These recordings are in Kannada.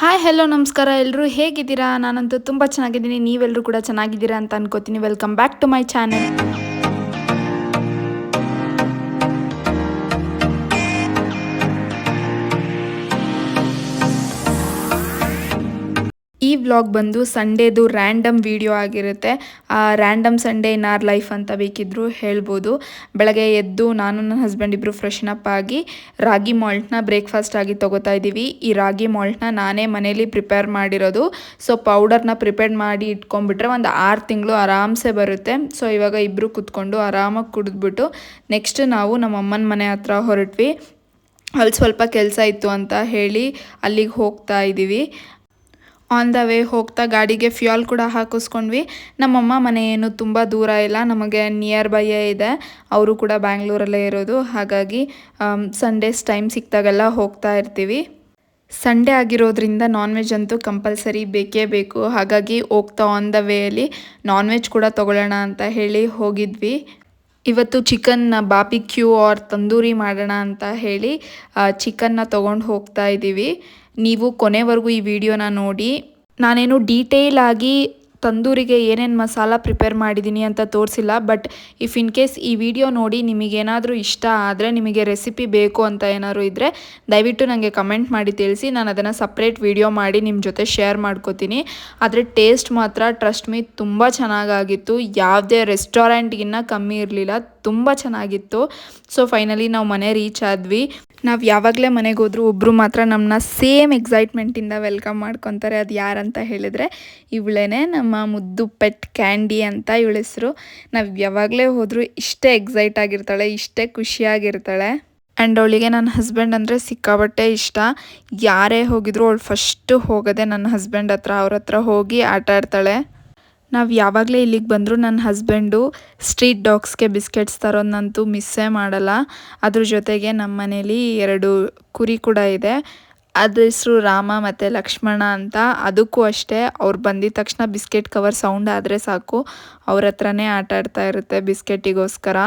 ಹಾಯ್ ಹೆಲೋ ನಮಸ್ಕಾರ ಎಲ್ಲರೂ ಹೇಗಿದ್ದೀರಾ? ನಾನಂತೂ ತುಂಬ ಚೆನ್ನಾಗಿದ್ದೀನಿ. ನೀವೆಲ್ಲರೂ ಕೂಡ ಚೆನ್ನಾಗಿದ್ದೀರಾ ಅಂತ ಅನ್ಕೋತೀನಿ. Welcome back to my channel. ಈ ವ್ಲಾಗ್ ಬಂದು ಸಂಡೇದು ರ್ಯಾಂಡಮ್ ವಿಡಿಯೋ ಆಗಿರುತ್ತೆ. Random Sunday in our life ಅಂತ ಬೇಕಿದ್ದರೂ ಹೇಳ್ಬೋದು. ಬೆಳಗ್ಗೆ ಎದ್ದು ನಾನು ನನ್ನ ಹಸ್ಬೆಂಡ್ ಇಬ್ಬರು ಫ್ರೆಶನ್ ಅಪ್ ಆಗಿ ರಾಗಿ ಮಾಲ್ಟ್ನ ಬ್ರೇಕ್ಫಾಸ್ಟ್ ಆಗಿ ತೊಗೋತಾ ಇದ್ದೀವಿ. ಈ ರಾಗಿ ಮಾಲ್ಟ್ನ ನಾನೇ ಮನೇಲಿ ಪ್ರಿಪೇರ್ ಮಾಡಿರೋದು. ಸೊ ಪೌಡರ್ನ ಪ್ರಿಪೇರ್ ಮಾಡಿ ಇಟ್ಕೊಂಡ್ಬಿಟ್ರೆ ಒಂದು 6 ತಿಂಗಳು ಆರಾಮ್ಸೆ ಬರುತ್ತೆ. ಸೊ ಇವಾಗ ಇಬ್ಬರು ಕುತ್ಕೊಂಡು ಆರಾಮಾಗಿ ಕುಡಿದ್ಬಿಟ್ಟು ನೆಕ್ಸ್ಟ್ ನಾವು ನಮ್ಮ ಅಮ್ಮನ ಮನೆ ಹತ್ರ ಹೊರಟ್ವಿ. ಅಲ್ಲಿ ಸ್ವಲ್ಪ ಕೆಲಸ ಇತ್ತು ಅಂತ ಹೇಳಿ ಅಲ್ಲಿಗೆ ಹೋಗ್ತಾ ಇದ್ದೀವಿ. ಆನ್ ದ ವೇ ಹೋಗ್ತಾ ಗಾಡಿಗೆ ಫ್ಯೂಯಲ್ ಕೂಡ ಹಾಕಿಸ್ಕೊಂಡ್ವಿ. ನಮ್ಮಮ್ಮ ಮನೆ ಏನು ತುಂಬ ದೂರ ಇಲ್ಲ, ನಮಗೆ ನಿಯರ್ ಬೈಯೇ ಇದೆ. ಅವರು ಕೂಡ ಬ್ಯಾಂಗ್ಳೂರಲ್ಲೇ ಇರೋದು. ಹಾಗಾಗಿ ಸಂಡೇಸ್ ಟೈಮ್ ಸಿಕ್ತಾಗೆಲ್ಲ ಹೋಗ್ತಾ ಇರ್ತೀವಿ. ಸಂಡೇ ಆಗಿರೋದ್ರಿಂದ ನಾನ್ ವೆಜ್ ಅಂತೂ ಕಂಪಲ್ಸರಿ ಬೇಕೇ ಬೇಕು. ಹಾಗಾಗಿ ಹೋಗ್ತಾ ಆನ್ ದ ವೇಯಲ್ಲಿ ನಾನ್ ವೆಜ್ ಕೂಡ ತೊಗೊಳ್ಳೋಣ ಅಂತ ಹೇಳಿ ಹೋಗಿದ್ವಿ. ಇವತ್ತು ಚಿಕನ್ ಬಾರ್ಬಿಕ್ಯೂ ಆರ್ ತಂದೂರಿ ಮಾಡೋಣ ಅಂತ ಹೇಳಿ ಚಿಕನ್ನ ತೊಗೊಂಡು ಹೋಗ್ತಾ ಇದ್ದೀವಿ. ನೀವು ಕೊನೆವರೆಗೂ ಈ ವಿಡಿಯೋನ ನೋಡಿ. ನಾನೇನು ಡೀಟೇಲ್ ಆಗಿ ತಂದೂರಿಗೆ ಏನೇನು ಮಸಾಲ ಪ್ರಿಪೇರ್ ಮಾಡಿದ್ದೀನಿ ಅಂತ ತೋರಿಸಿಲ್ಲ. ಬಟ್ ಇಫ್ ಇನ್ ಕೇಸ್ ಈ ವಿಡಿಯೋ ನೋಡಿ ನಿಮಗೇನಾದರೂ ಇಷ್ಟ ಆದರೆ, ನಿಮಗೆ ರೆಸಿಪಿ ಬೇಕು ಅಂತ ಏನಾದರೂ ಇದ್ದರೆ ದಯವಿಟ್ಟು ನನಗೆ ಕಮೆಂಟ್ ಮಾಡಿ ತಿಳಿಸಿ. ನಾನು ಅದನ್ನು ಸಪ್ರೇಟ್ ವಿಡಿಯೋ ಮಾಡಿ ನಿಮ್ಮ ಜೊತೆ ಶೇರ್ ಮಾಡ್ಕೋತೀನಿ. ಆದರೆ ಟೇಸ್ಟ್ ಮಾತ್ರ ಟ್ರಸ್ಟ್ ಮೀ ತುಂಬ ಚೆನ್ನಾಗಾಗಿತ್ತು. ಯಾವುದೇ ರೆಸ್ಟೋರೆಂಟ್ಗಿನ್ನ ಕಮ್ಮಿ ಇರಲಿಲ್ಲ, ತುಂಬ ಚೆನ್ನಾಗಿತ್ತು. ಸೊ ಫೈನಲಿ ನಾವು ಮನೆ ರೀಚ್ ಆದ್ವಿ. ನಾವು ಯಾವಾಗಲೇ ಮನೆಗೆ ಹೋದರೂ ಒಬ್ಬರು ಮಾತ್ರ ನಮ್ಮನ್ನ ಸೇಮ್ ಎಕ್ಸೈಟ್ಮೆಂಟಿಂದ ವೆಲ್ಕಮ್ ಮಾಡ್ಕೊತಾರೆ. ಅದು ಯಾರಂತ ಹೇಳಿದರೆ ಇವಳೇನೆ, ನಮ್ಮ ಮುದ್ದು ಪೆಟ್ ಕ್ಯಾಂಡಿ ಅಂತ ಇವಳ ಹೆಸರು. ನಾವು ಯಾವಾಗಲೇ ಹೋದರೂ ಇಷ್ಟೇ ಎಕ್ಸೈಟ್ ಆಗಿರ್ತಾಳೆ, ಇಷ್ಟೇ ಖುಷಿಯಾಗಿರ್ತಾಳೆ. ಆ್ಯಂಡ್ ಅವಳಿಗೆ ನನ್ನ ಹಸ್ಬೆಂಡ್ ಅಂದರೆ ಸಿಕ್ಕಾಬಟ್ಟೆ ಇಷ್ಟ. ಯಾರೇ ಹೋಗಿದ್ರು ಅವಳು ಫಸ್ಟು ಹೋಗೋದೆ ನನ್ನ ಹಸ್ಬೆಂಡ್ ಹತ್ರ, ಅವ್ರ ಹತ್ರ ಹೋಗಿ ಆಟ ಆಡ್ತಾಳೆ. ನಾವು ಯಾವಾಗಲೇ ಇಲ್ಲಿಗೆ ಬಂದರೂ ನನ್ನ ಹಸ್ಬೆಂಡು ಸ್ಟ್ರೀಟ್ ಡಾಗ್ಸ್ಗೆ ಬಿಸ್ಕೆಟ್ಸ್ ತರೋದಂತೂ ಮಿಸ್ಸೇ ಮಾಡಲ್ಲ. ಅದ್ರ ಜೊತೆಗೆ ನಮ್ಮ ಮನೇಲಿ 2 ಕುರಿ ಕೂಡ ಇದೆ. ಅದ್ರ ಹೆಸರು ರಾಮ ಮತ್ತು ಲಕ್ಷ್ಮಣ ಅಂತ. ಅದಕ್ಕೂ ಅಷ್ಟೇ, ಅವ್ರು ಬಂದಿದ ತಕ್ಷಣ ಬಿಸ್ಕೆಟ್ ಕವರ್ ಸೌಂಡ್ ಆದರೆ ಸಾಕು, ಅವ್ರ ಹತ್ರನೇ ಆಟ ಆಡ್ತಾ ಇರುತ್ತೆ ಬಿಸ್ಕೆಟಿಗೋಸ್ಕರ.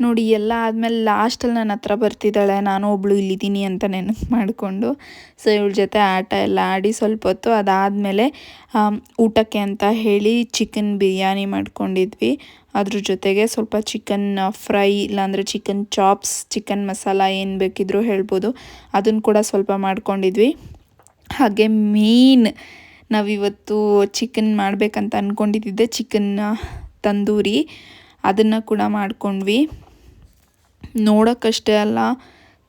ನೋಡಿ ಎಲ್ಲ ಆದಮೇಲೆ ಲಾಸ್ಟಲ್ಲಿ ನನ್ನ ಹತ್ರ ಬರ್ತಿದ್ದಾಳೆ, ನಾನು ಒಬ್ಬಳು ಇಲ್ಲಿದ್ದೀನಿ ಅಂತ ನೆನಪು ಮಾಡಿಕೊಂಡು. ಸೊ ಇವಳ ಜೊತೆ ಆಟ ಎಲ್ಲ ಆಡಿ ಸ್ವಲ್ಪ ಹೊತ್ತು ಅದಾದಮೇಲೆ ಊಟಕ್ಕೆ ಅಂತ ಹೇಳಿ ಚಿಕನ್ ಬಿರಿಯಾನಿ ಮಾಡ್ಕೊಂಡಿದ್ವಿ. ಅದ್ರ ಜೊತೆಗೆ ಸ್ವಲ್ಪ ಚಿಕನ್ ಫ್ರೈ ಇಲ್ಲಾಂದರೆ ಚಿಕನ್ ಚಾಪ್ಸ್, ಚಿಕನ್ ಮಸಾಲ ಏನು ಬೇಕಿದ್ರೂ ಹೇಳ್ಬೋದು, ಅದನ್ನು ಕೂಡ ಸ್ವಲ್ಪ ಮಾಡ್ಕೊಂಡಿದ್ವಿ. ಹಾಗೆ ಮೇನ್ ನಾವಿವತ್ತು ಚಿಕನ್ ಮಾಡಬೇಕಂತ ಅಂದ್ಕೊಂಡಿದ್ದೆ, ಚಿಕನ್ ತಂದೂರಿ, ಅದನ್ನು ಕೂಡ ಮಾಡ್ಕೊಂಡ್ವಿ. ನೋಡೋಕ್ಕಷ್ಟೇ ಅಲ್ಲ,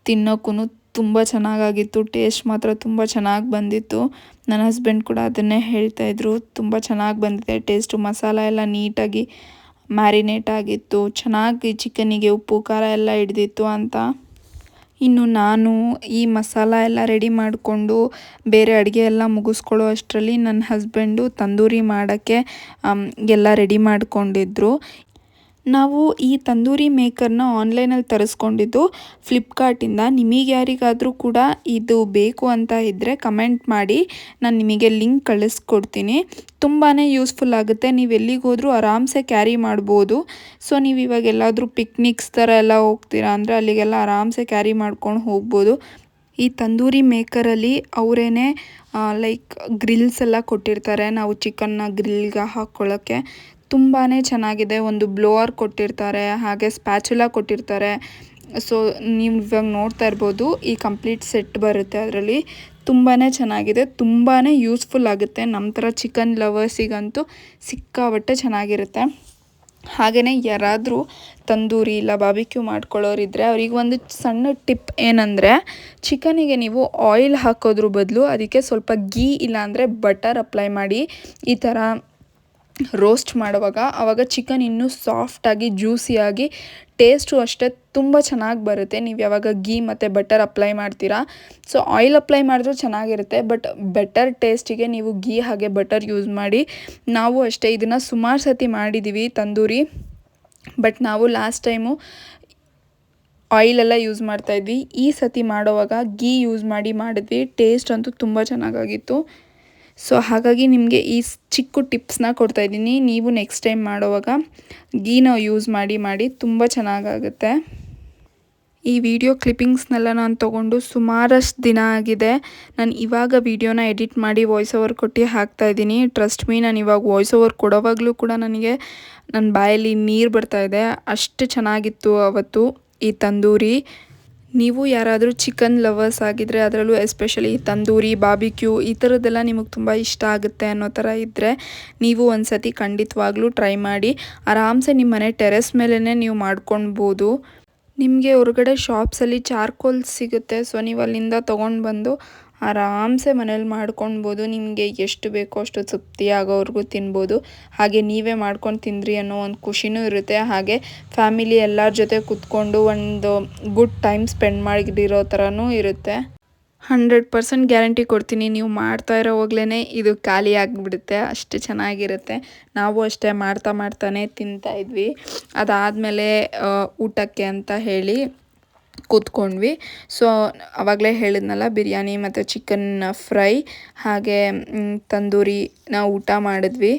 ತಿನ್ನೋಕ್ಕೂ ತುಂಬ ಚೆನ್ನಾಗಾಗಿತ್ತು. ಟೇಸ್ಟ್ ಮಾತ್ರ ತುಂಬ ಚೆನ್ನಾಗಿ ಬಂದಿತ್ತು. ನನ್ನ ಹಸ್ಬೆಂಡ್ ಕೂಡ ಅದನ್ನೇ ಹೇಳ್ತಾಯಿದ್ರು, ತುಂಬ ಚೆನ್ನಾಗಿ ಬಂದಿದೆ ಟೇಸ್ಟು, ಮಸಾಲ ಎಲ್ಲ ನೀಟಾಗಿ ಮ್ಯಾರಿನೇಟ್ ಆಗಿತ್ತು, ಚೆನ್ನಾಗಿ ಚಿಕನ್ನಿಗೆ ಉಪ್ಪು ಖಾರ ಎಲ್ಲ ಹಿಡ್ದಿತ್ತು ಅಂತ. ಇನ್ನು ನಾನು ಈ ಮಸಾಲ ಎಲ್ಲ ರೆಡಿ ಮಾಡಿಕೊಂಡು ಬೇರೆ ಅಡುಗೆ ಎಲ್ಲ ಮುಗಿಸ್ಕೊಳ್ಳೋ ಅಷ್ಟರಲ್ಲಿ ನನ್ನ ಹಸ್ಬೆಂಡು ತಂದೂರಿ ಮಾಡೋಕ್ಕೆ ಎಲ್ಲ ರೆಡಿ ಮಾಡಿಕೊಂಡಿದ್ರು. ನಾವು ಈ ತಂದೂರಿ ಮೇಕರ್ನ ಆನ್ಲೈನಲ್ಲಿ ತರಿಸ್ಕೊಂಡಿದ್ದು ಫ್ಲಿಪ್ಕಾರ್ಟಿಂದ. ನಿಮಗೆ ಯಾರಿಗಾದರೂ ಕೂಡ ಇದು ಬೇಕು ಅಂತ ಇದ್ದರೆ ಕಮೆಂಟ್ ಮಾಡಿ, ನಾನು ನಿಮಗೆ ಲಿಂಕ್ ಕಳಿಸ್ಕೊಡ್ತೀನಿ. ತುಂಬಾ ಯೂಸ್ಫುಲ್ ಆಗುತ್ತೆ, ನೀವು ಎಲ್ಲಿಗೋದ್ರೂ ಆರಾಮ್ಸೆ ಕ್ಯಾರಿ ಮಾಡ್ಬೋದು. ಸೊ ನೀವು ಇವಾಗ ಎಲ್ಲಾದರೂ ಪಿಕ್ನಿಕ್ಸ್ ಥರ ಎಲ್ಲ ಹೋಗ್ತೀರಾ ಅಂದರೆ ಅಲ್ಲಿಗೆಲ್ಲ ಆರಾಮ್ಸೆ ಕ್ಯಾರಿ ಮಾಡ್ಕೊಂಡು ಹೋಗ್ಬೋದು. ಈ ತಂದೂರಿ ಮೇಕರಲ್ಲಿ ಅವರೇನೆ ಲೈಕ್ ಗ್ರಿಲ್ಸ್ ಎಲ್ಲ ಕೊಟ್ಟಿರ್ತಾರೆ, ನಾವು ಚಿಕನ್ನ ಗ್ರಿಲ್ಗೆ ಹಾಕ್ಕೊಳ್ಳೋಕ್ಕೆ. ತುಂಬಾ ಚೆನ್ನಾಗಿದೆ. ಒಂದು ಬ್ಲೋವರ್ ಕೊಟ್ಟಿರ್ತಾರೆ, ಹಾಗೆ ಸ್ಪ್ಯಾಚುಲಾ ಕೊಟ್ಟಿರ್ತಾರೆ. ಸೊ ನೀವು ಇವಾಗ ನೋಡ್ತಾ ಇರ್ಬೋದು, ಈ ಕಂಪ್ಲೀಟ್ ಸೆಟ್ ಬರುತ್ತೆ ಅದರಲ್ಲಿ. ತುಂಬಾ ಚೆನ್ನಾಗಿದೆ, ತುಂಬಾ ಯೂಸ್ಫುಲ್ ಆಗುತ್ತೆ. ನಮ್ಮ ಥರ ಚಿಕನ್ ಲವರ್ಸಿಗಂತೂ ಸಿಕ್ಕಾಬಟ್ಟೆ ಚೆನ್ನಾಗಿರುತ್ತೆ. ಹಾಗೆಯೇ ಯಾರಾದರೂ ತಂದೂರಿ ಇಲ್ಲ ಬಾರ್ಬಿಕ್ಯೂ ಮಾಡ್ಕೊಳ್ಳೋರಿದ್ದರೆ ಅವ್ರಿಗೆ ಒಂದು ಸಣ್ಣ ಟಿಪ್ ಏನಂದರೆ, ಚಿಕನಿಗೆ ನೀವು ಆಯಿಲ್ ಹಾಕೋದ್ರ ಬದಲು ಅದಕ್ಕೆ ಸ್ವಲ್ಪ ಗೀ ಇಲ್ಲಾಂದರೆ ಬಟರ್ ಅಪ್ಲೈ ಮಾಡಿ ಈ ಥರ ರೋಸ್ಟ್ ಮಾಡುವಾಗ ಆವಾಗ ಚಿಕನ್ ಇನ್ನೂ ಸಾಫ್ಟಾಗಿ ಜ್ಯೂಸಿಯಾಗಿ ಟೇಸ್ಟು ಅಷ್ಟೇ ತುಂಬ ಚೆನ್ನಾಗಿ ಬರುತ್ತೆ. ನೀವು ಯಾವಾಗ ಗೀ ಮತ್ತು ಬಟರ್ ಅಪ್ಲೈ ಮಾಡ್ತೀರಾ. ಸೊ ಆಯಿಲ್ ಅಪ್ಲೈ ಮಾಡಿದ್ರೂ ಚೆನ್ನಾಗಿರುತ್ತೆ, ಬಟ್ ಬೆಟರ್ ಟೇಸ್ಟಿಗೆ ನೀವು ಗೀ ಹಾಗೆ ಬಟರ್ ಯೂಸ್ ಮಾಡಿ. ನಾವು ಅಷ್ಟೇ ಇದನ್ನು ಸುಮಾರು ಸತಿ ಮಾಡಿದ್ದೀವಿ ತಂದೂರಿ, ಬಟ್ ನಾವು ಲಾಸ್ಟ್ ಟೈಮು ಆಯಿಲೆಲ್ಲ ಯೂಸ್ ಮಾಡ್ತಾಯಿದ್ವಿ. ಈ ಸತಿ ಮಾಡೋವಾಗ ಗೀ ಯೂಸ್ ಮಾಡಿದ್ವಿ. ಟೇಸ್ಟ್ ಅಂತೂ ತುಂಬ ಚೆನ್ನಾಗಾಗಿತ್ತು. ಸೊ ಹಾಗಾಗಿ ನಿಮಗೆ ಈ ಚಿಕ್ಕ ಟಿಪ್ಸ್ನ ಕೊಡ್ತಾಯಿದ್ದೀನಿ. ನೀವು ನೆಕ್ಸ್ಟ್ ಟೈಮ್ ಮಾಡೋವಾಗ ಗೀನ ಯೂಸ್ ಮಾಡಿ ತುಂಬ ಚೆನ್ನಾಗಾಗುತ್ತೆ. ಈ ವಿಡಿಯೋ ಕ್ಲಿಪ್ಪಿಂಗ್ಸ್ನೆಲ್ಲ ನಾನು ತೊಗೊಂಡು ಸುಮಾರಷ್ಟು ದಿನ ಆಗಿದೆ. ನಾನು ಇವಾಗ ವಿಡಿಯೋನ ಎಡಿಟ್ ಮಾಡಿ ವಾಯ್ಸ್ ಓವರ್ ಕೊಟ್ಟು ಹಾಕ್ತಾಯಿದ್ದೀನಿ. ಟ್ರಸ್ಟ್ ಮೀ, ನಾನು ಇವಾಗ ವಾಯ್ಸ್ ಓವರ್ ಕೊಡೋವಾಗಲೂ ಕೂಡ ನನಗೆ ನನ್ನ ಬಾಯಲ್ಲಿ ನೀರು ಬರ್ತಾಯಿದೆ, ಅಷ್ಟು ಚೆನ್ನಾಗಿತ್ತು ಅವತ್ತು ಈ ತಂದೂರಿ. ನೀವು ಯಾರಾದರೂ ಚಿಕನ್ ಲವರ್ಸ್ ಆಗಿದ್ದರೆ, ಅದರಲ್ಲೂ ಎಸ್ಪೆಷಲಿ ತಂದೂರಿ ಬಾರ್ಬಿಕ್ಯೂ ಈ ಥರದ್ದೆಲ್ಲ ನಿಮಗೆ ತುಂಬ ಇಷ್ಟ ಆಗುತ್ತೆ ಅನ್ನೋ ಥರ ಇದ್ದರೆ ನೀವು ಒಂದು ಸತಿ ಖಂಡಿತವಾಗ್ಲೂ ಟ್ರೈ ಮಾಡಿ. ಆರಾಮ್ಸೆ ನಿಮ್ಮ ಮನೆ ಟೆರೆಸ್ ಮೇಲೇ ನೀವು ಮಾಡ್ಕೊಳ್ಬೋದು. ನಿಮಗೆ ಹೊರಗಡೆ ಶಾಪ್ಸಲ್ಲಿ ಚಾರ್ಕೋಲ್ ಸಿಗುತ್ತೆ, ಸೊ ನೀವು ಅಲ್ಲಿಂದ ತೊಗೊಂಡು ಬಂದು ಆರಾಮ್ಸೆ ಮನೇಲಿ ಮಾಡ್ಕೊಳ್ಬೋದು. ನಿಮಗೆ ಎಷ್ಟು ಬೇಕೋ ಅಷ್ಟು ತೃಪ್ತಿ ಆಗೋವರೆಗೂ ತಿನ್ಬೋದು. ಹಾಗೆ ನೀವೇ ಮಾಡ್ಕೊಂಡು ತಿಂದ್ರಿ ಅನ್ನೋ ಒಂದು ಖುಷಿನೂ ಇರುತ್ತೆ. ಹಾಗೆ ಫ್ಯಾಮಿಲಿ ಎಲ್ಲರ ಜೊತೆ ಕೂತ್ಕೊಂಡು ಒಂದು ಗುಡ್ ಟೈಮ್ ಸ್ಪೆಂಡ್ ಮಾಡಿರೋ ಥರನೂ ಇರುತ್ತೆ. 100% ಗ್ಯಾರಂಟಿ ಕೊಡ್ತೀನಿ, ನೀವು ಮಾಡ್ತಾ ಇರೋವಾಗಲೇ ಇದು ಖಾಲಿ ಆಗಿಬಿಡುತ್ತೆ, ಅಷ್ಟು ಚೆನ್ನಾಗಿರುತ್ತೆ. ನಾವು ಅಷ್ಟೇ ಮಾಡ್ತಾನೆ ತಿಂತಾಯಿದ್ವಿ. ಅದಾದಮೇಲೆ ಊಟಕ್ಕೆ ಅಂತ ಹೇಳಿ ಕೂತ್ಕೊಂಡ್ವಿ. ಸೊ ಆವಾಗಲೇ ಹೇಳಿದ್ನಲ್ಲ, ಬಿರಿಯಾನಿ ಮತ್ತು ಚಿಕನ್ ಫ್ರೈ ಹಾಗೆ ತಂದೂರಿ ನಾವು ಊಟ ಮಾಡಿದ್ವಿ.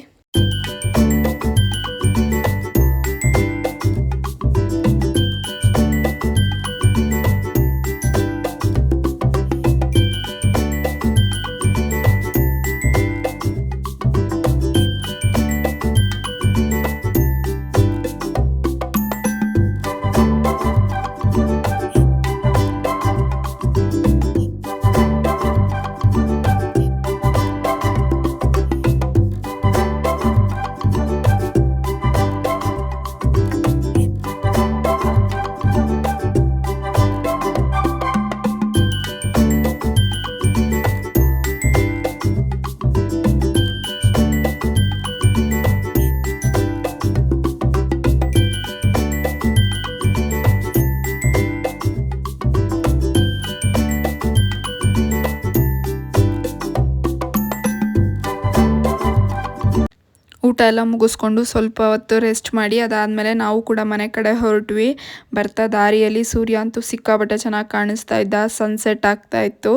ಊಟ ಎಲ್ಲ ಮುಗಿಸ್ಕೊಂಡು ಸ್ವಲ್ಪ ಹೊತ್ತು ರೆಸ್ಟ್ ಮಾಡಿ ಅದಾದಮೇಲೆ ನಾವು ಕೂಡ ಮನೆ ಕಡೆ ಹೊರಟ್ವಿ. ಬರ್ತಾ ದಾರಿಯಲ್ಲಿ ಸೂರ್ಯ ಅಂತೂ ಸಿಕ್ಕಾಪಟ್ಟೆ ಚೆನ್ನಾಗಿ ಕಾಣಿಸ್ತಾ ಇದ್ದ, ಸನ್ಸೆಟ್ ಆಗ್ತಾ ಇತ್ತು.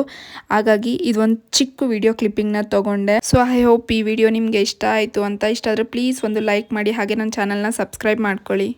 ಹಾಗಾಗಿ ಇದೊಂದು ಚಿಕ್ಕ ವಿಡಿಯೋ ಕ್ಲಿಪ್ಪಿಂಗ್ನ ತೊಗೊಂಡೆ. ಸೊ ಐ ಹೋಪ್ ಈ ವಿಡಿಯೋ ನಿಮಗೆ ಇಷ್ಟ ಆಯಿತು ಅಂತ. ಇಷ್ಟ ಆದರೆ ಪ್ಲೀಸ್ ಒಂದು ಲೈಕ್ ಮಾಡಿ, ಹಾಗೆ ನನ್ನ ಚಾನಲ್ನ ಸಬ್ಸ್ಕ್ರೈಬ್ ಮಾಡ್ಕೊಳ್ಳಿ.